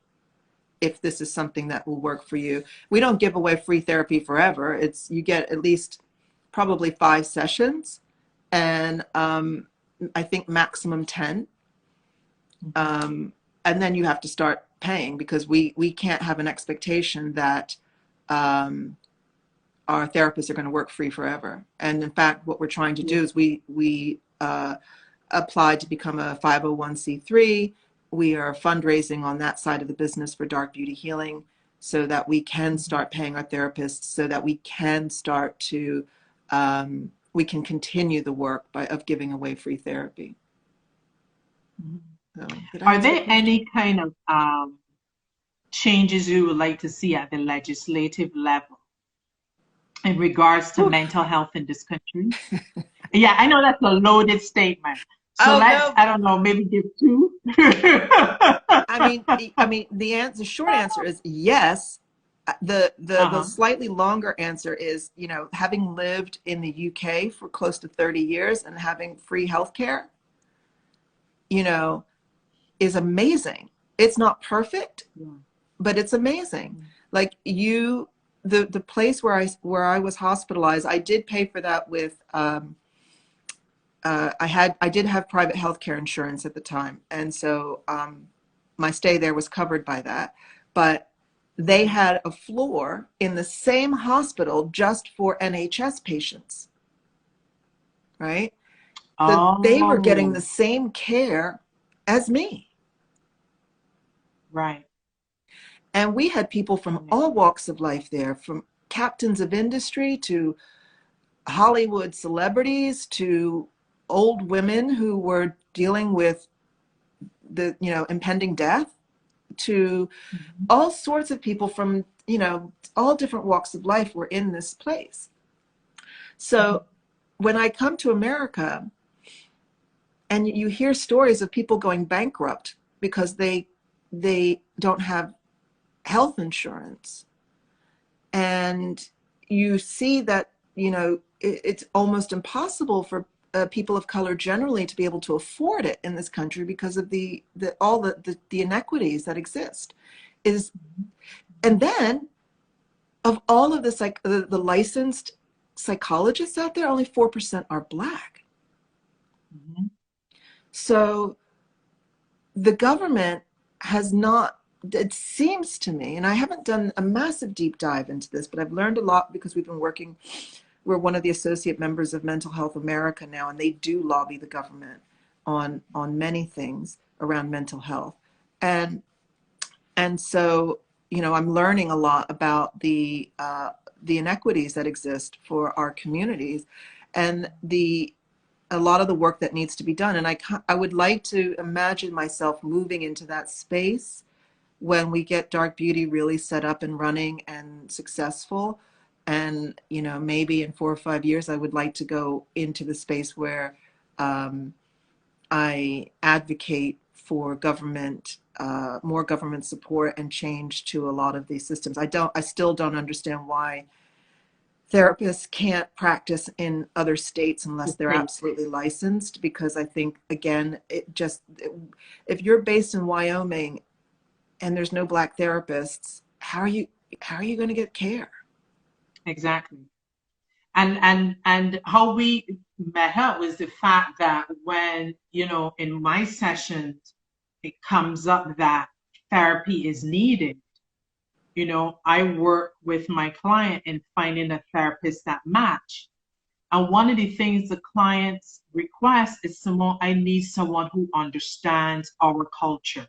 if this is something that will work for you. We don't give away free therapy forever. You get at least probably 5 sessions, and I think maximum 10. And then you have to start paying, because we can't have an expectation that our therapists are going to work free forever. And in fact, what we're trying to do is we applied to become a 501c3. We are fundraising on that side of the business for dark beauty healing, so that we can start paying our therapists, so that we can start to we can continue the work of giving away free therapy. So, are there any kind of changes you would like to see at the legislative level in regards to mental health in this country? Yeah, I know that's a loaded statement. So I don't know, maybe give two. I mean, the short answer is yes. The slightly longer answer is, you know, having lived in the UK for close to 30 years and having free healthcare, you know, is amazing. It's not perfect, but it's amazing. Like the place where I was hospitalized, I did pay for that with I did have private healthcare insurance at the time, and so my stay there was covered by that. But they had a floor in the same hospital just for NHS patients, right? So they were getting the same care as me. Right. And we had people from all walks of life there, from captains of industry to Hollywood celebrities to old women who were dealing with the, you know, impending death, to all sorts of people from, you know, all different walks of life were in this place. So when I come to America and you hear stories of people going bankrupt because they don't have health insurance, and you see that, you know, it's almost impossible for people of color generally to be able to afford it in this country because of all the inequities that exist. And then of all of this, like the licensed psychologists out there, only 4% are Black. So the government has not, it seems to me, and I haven't done a massive deep dive into this, but I've learned a lot because we've been working. We're one of the associate members of Mental Health America now, and they do lobby the government on many things around mental health. And so, you know, I'm learning a lot about the inequities that exist for our communities, and a lot of the work that needs to be done. And I would like to imagine myself moving into that space when we get Dark Beauty really set up and running and successful. And, you know, maybe in 4 or 5 years, I would like to go into the space where I advocate for government, more government support and change to a lot of these systems. I still don't understand why therapists can't practice in other states unless they're absolutely licensed, because I think, again, if you're based in Wyoming and there's no Black therapists, how are you going to get care? Exactly. And how we met up was the fact that when, you know, in my sessions, it comes up that therapy is needed. You know, I work with my client in finding a therapist that match. And one of the things the clients request is, Simone, I need someone who understands our culture.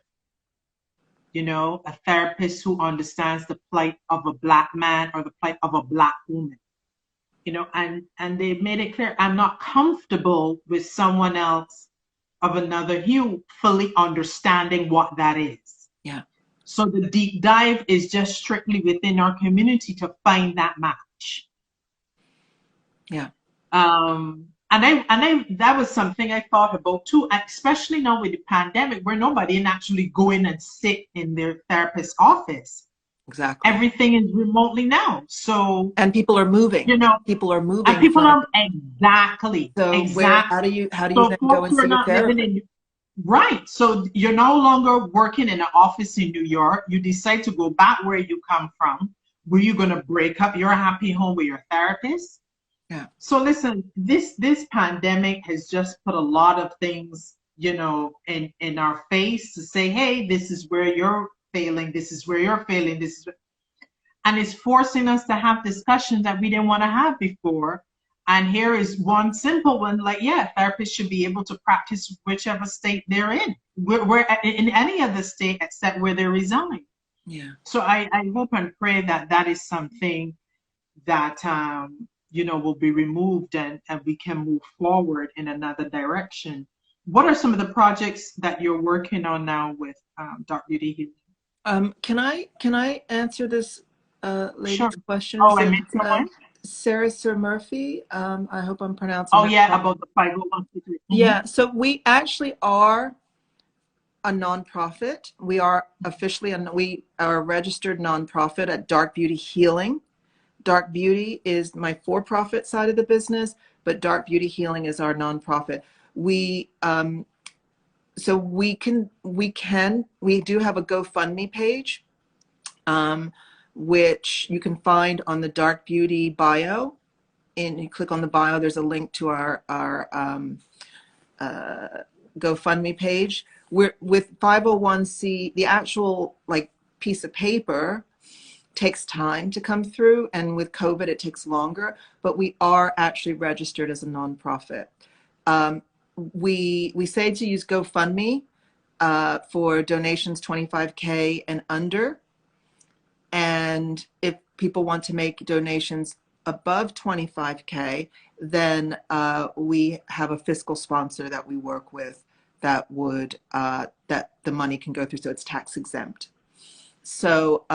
You know, a therapist who understands the plight of a Black man or the plight of a Black woman. You know, and they made it clear, I'm not comfortable with someone else of another hue fully understanding what that is. Yeah. So the deep dive is just strictly within our community to find that match. Yeah. And I that was something I thought about too, especially now with the pandemic, where nobody can actually go in and sit in their therapist's office. Exactly. Everything is remotely now. So, and people are moving. You know, people are moving. And people are exactly. So exactly. How do you then go and see a therapist? Right. So you're no longer working in an office in New York. You decide to go back where you come from. Were you going to break up your happy home with your therapist? Yeah. So listen, this pandemic has just put a lot of things, in our face to say, hey, this is where you're failing, this is where you're failing, and it's forcing us to have discussions that we didn't want to have before. And here is one simple one, like, yeah, therapists should be able to practice whichever state they're in. We're in any other state except where they resign. Yeah. So I hope and pray that that is something that will be removed, and we can move forward in another direction. What are some of the projects that you're working on now with Dark Beauty Healing? Can I answer this Sure. lady's question? Oh, Is I it missed someone. Sarah Sir Murphy? I hope I'm pronouncing Oh that yeah, right. about the 501c3. Yeah, so we actually are a nonprofit. We are officially we are a registered nonprofit at Dark Beauty Healing. Dark Beauty is my for-profit side of the business, but Dark Beauty Healing is our nonprofit. We so we do have a GoFundMe page, which you can find on the Dark Beauty bio. And you click on the bio, there's a link to our GoFundMe page. We're with 501c, the actual like piece of paper takes time to come through, and with COVID it takes longer, but we are actually registered as a nonprofit. We say to use GoFundMe for donations 25K and under, and if people want to make donations above 25K, then we have a fiscal sponsor that we work with that would that the money can go through, so it's tax exempt. So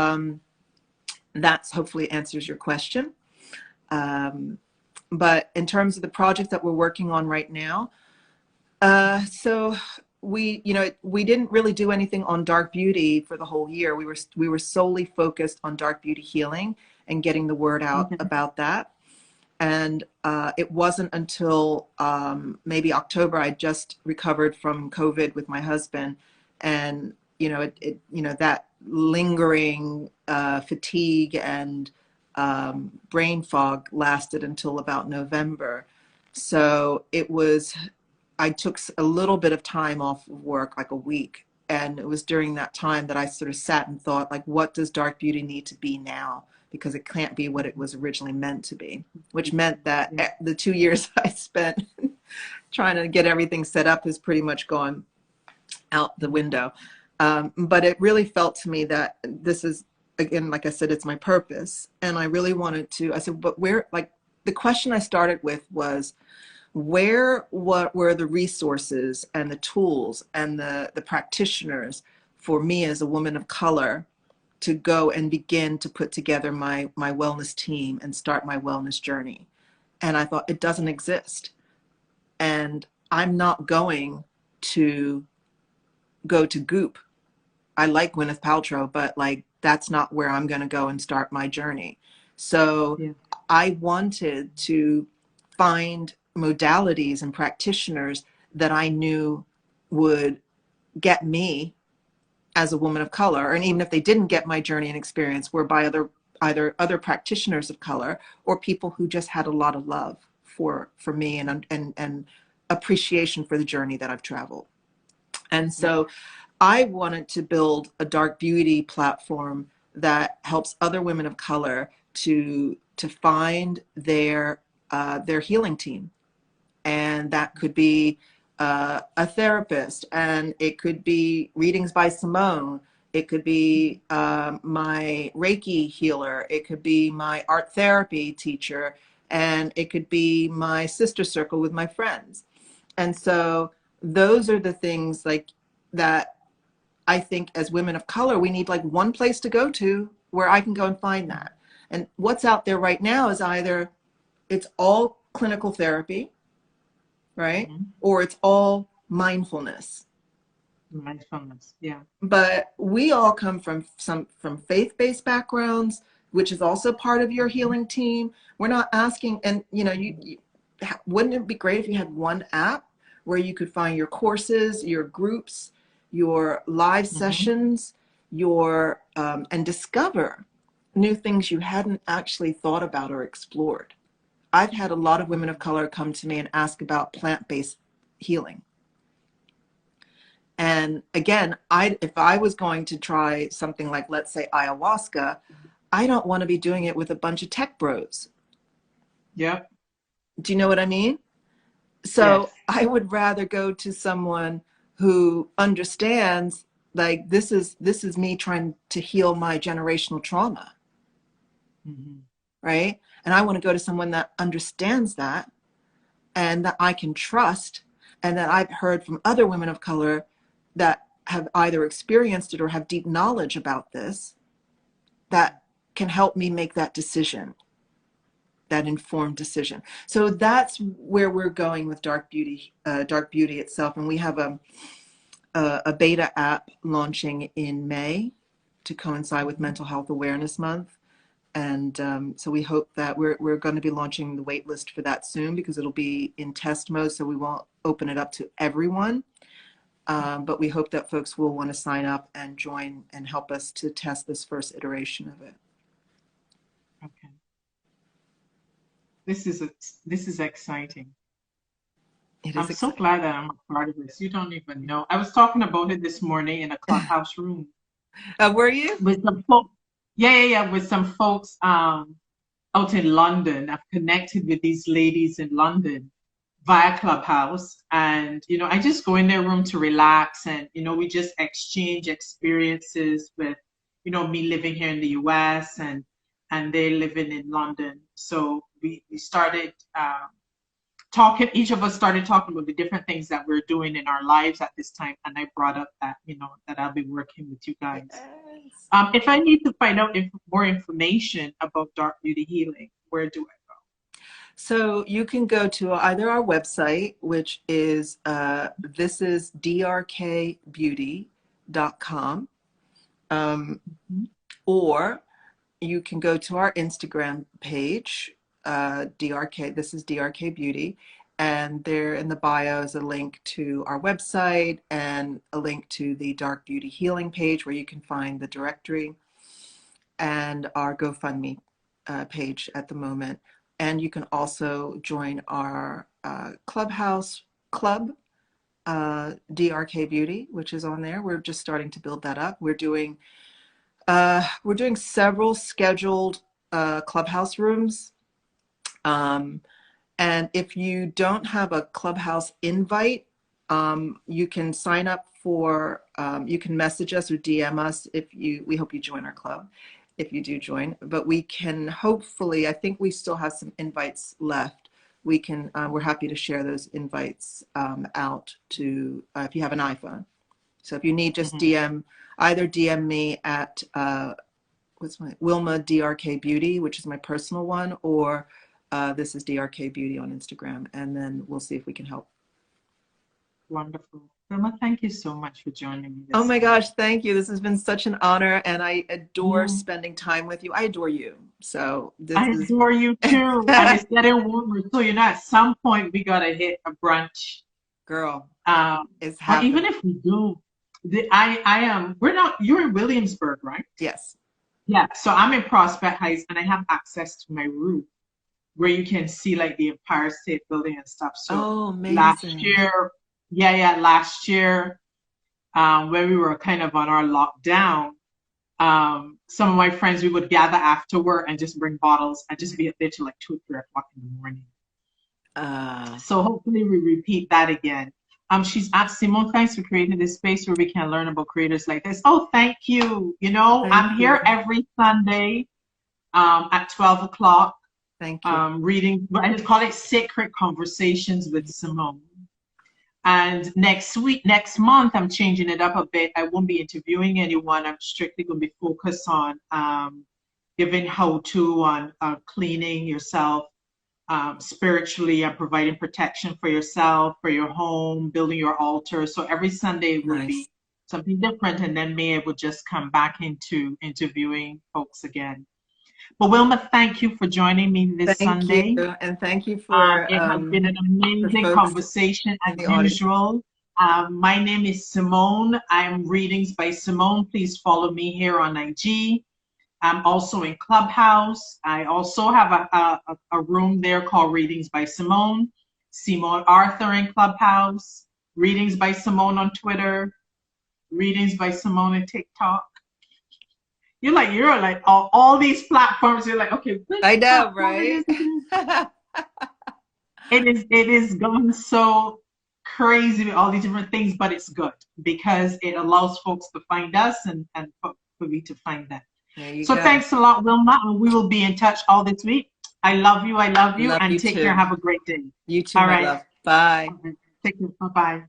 that's hopefully answers your question. But in terms of the project that we're working on right now, so we didn't really do anything on Dark Beauty for the whole year. We were solely focused on Dark Beauty Healing and getting the word out Mhm. about that. And it wasn't until maybe October, I just recovered from COVID with my husband, and that lingering fatigue and brain fog lasted until about November. So I took a little bit of time off of work, like a week. And it was during that time that I sort of sat and thought, like, what does Dark Beauty need to be now? Because it can't be what it was originally meant to be, which meant Yeah. that the 2 years I spent trying to get everything set up has pretty much gone out the window. But it really felt to me that this is, again, like I said, it's my purpose. And I really wanted to, I said, but where, like, the question I started with was, what were the resources and the tools and the practitioners for me as a woman of color to go and begin to put together my wellness team and start my wellness journey? And I thought, it doesn't exist. And I'm not going to go to Goop. I like Gwyneth Paltrow, but like, that's not where I'm going to go and start my journey. So Yeah. I wanted to find modalities and practitioners that I knew would get me as a woman of color. And even if they didn't get my journey and experience, were by either other practitioners of color or people who just had a lot of love for me and appreciation for the journey that I've traveled. And so I wanted to build a Dark Beauty platform that helps other women of color to find their healing team. And that could be a therapist, and it could be readings by Simone. It could be my Reiki healer. It could be my art therapy teacher, and it could be my sister circle with my friends. And so those are the things like that. I think as women of color, we need like one place to go to where I can go and find that. And what's out there right now is either it's all clinical therapy, right? Mhm. Or it's all mindfulness. Mindfulness. Yeah. But we all come from faith-based backgrounds, which is also part of your Mhm. healing team. We're not asking, and you wouldn't it be great if you had one app where you could find your courses, your groups, your live Mhm. sessions, your and discover new things you hadn't actually thought about or explored. I've had a lot of women of color come to me and ask about plant-based healing. And again, if I was going to try something like, let's say, ayahuasca, I don't want to be doing it with a bunch of tech bros. Yep. Do you know what I mean? Yes. So I would rather go to someone who understands, like, this is me trying to heal my generational trauma, right? And I want to go to someone that understands that and that I can trust, and that I've heard from other women of color that have either experienced it or have deep knowledge about this, that can help me make that decision, that informed decision. So that's where we're going with Dark Beauty itself. And we have a beta app launching in May to coincide with Mental Health Awareness Month. And so we hope that we're going to be launching the wait list for that soon, because it'll be in test mode, so we won't open it up to everyone. But we hope that folks will want to sign up and join and help us to test this first iteration of it. Okay. This is exciting. I'm so glad that I'm a part of this. You don't even know. I was talking about it this morning in a clubhouse room. Were you? With some folks. Yeah. With some folks out in London. I've connected with these ladies in London via Clubhouse. And, I just go in their room to relax. And, we just exchange experiences with, me living here in the US and they living in London. So we started talking, each of us started talking about the different things that we're doing in our lives at this time. And I brought up that, that I'll be working with you guys. Yes. If I need to find out more information about Dark Beauty Healing, where do I go? So you can go to either our website, which is this is drkbeauty.com, or you can go to our Instagram page, this is DRK Beauty, and there in the bio is a link to our website and a link to the Dark Beauty Healing page where you can find the directory, and our GoFundMe page at the moment. And you can also join our Clubhouse club, DRK Beauty, which is on there. We're just starting to build that up. We're doing several scheduled Clubhouse rooms. And if you don't have a Clubhouse invite, you can sign up for, you can message us or DM us we hope you join our club, if you do join. But we can hopefully, I think we still have some invites left. We're happy to share those invites out to, if you have an iPhone. So if you need, just either DM me at, what's my, Wilma DRK Beauty, which is my personal one, or this is DRK Beauty on Instagram, and then we'll see if we can help. Wonderful. Wilma, thank you so much for joining me. Oh my gosh, thank you. This has been such an honor, and I adore spending time with you. I adore you. So I adore you too. And it's getting warmer, so at some point we gotta hit a brunch. Girl, it's happening. Or even if we do, you're in Williamsburg, right? Yes. Yeah, so I'm in Prospect Heights, and I have access to my roof where you can see like the Empire State Building and stuff. So amazing. Last year, when we were kind of on our lockdown, some of my friends, we would gather after work and just bring bottles and just be up there till like 2 or 3 o'clock in the morning. So hopefully we repeat that again. She's asked Simone, thanks for creating this space where we can learn about creators like this. Oh, thank you. I'm here every Sunday at 12 o'clock. Thank you. Reading, I call it Sacred Conversations with Simone. And next month, I'm changing it up a bit. I won't be interviewing anyone. I'm strictly going to be focused on giving how-to on cleaning yourself spiritually and providing protection for yourself, for your home, building your altar. So every Sunday will be something different. And then May will just come back into interviewing folks again. But Wilma, thank you for joining me this Sunday. And thank you for it has been an amazing conversation as usual. My name is Simone. I'm Readings by Simone. Please follow me here on IG. I'm also in Clubhouse. I also have a room there called Readings by Simone. Simone Arthur in Clubhouse. Readings by Simone on Twitter. Readings by Simone on TikTok. You're like all these platforms. You're like, okay, which I know, platform right? it is going so crazy with all these different things, but it's good because it allows folks to find us and for me to find them. There you So go. thanks a lot, Wilma, and we will be in touch all this week. I love you, Love and you take care. too. Have a great day. You too, All my right. love. Bye. Take care. Bye-bye.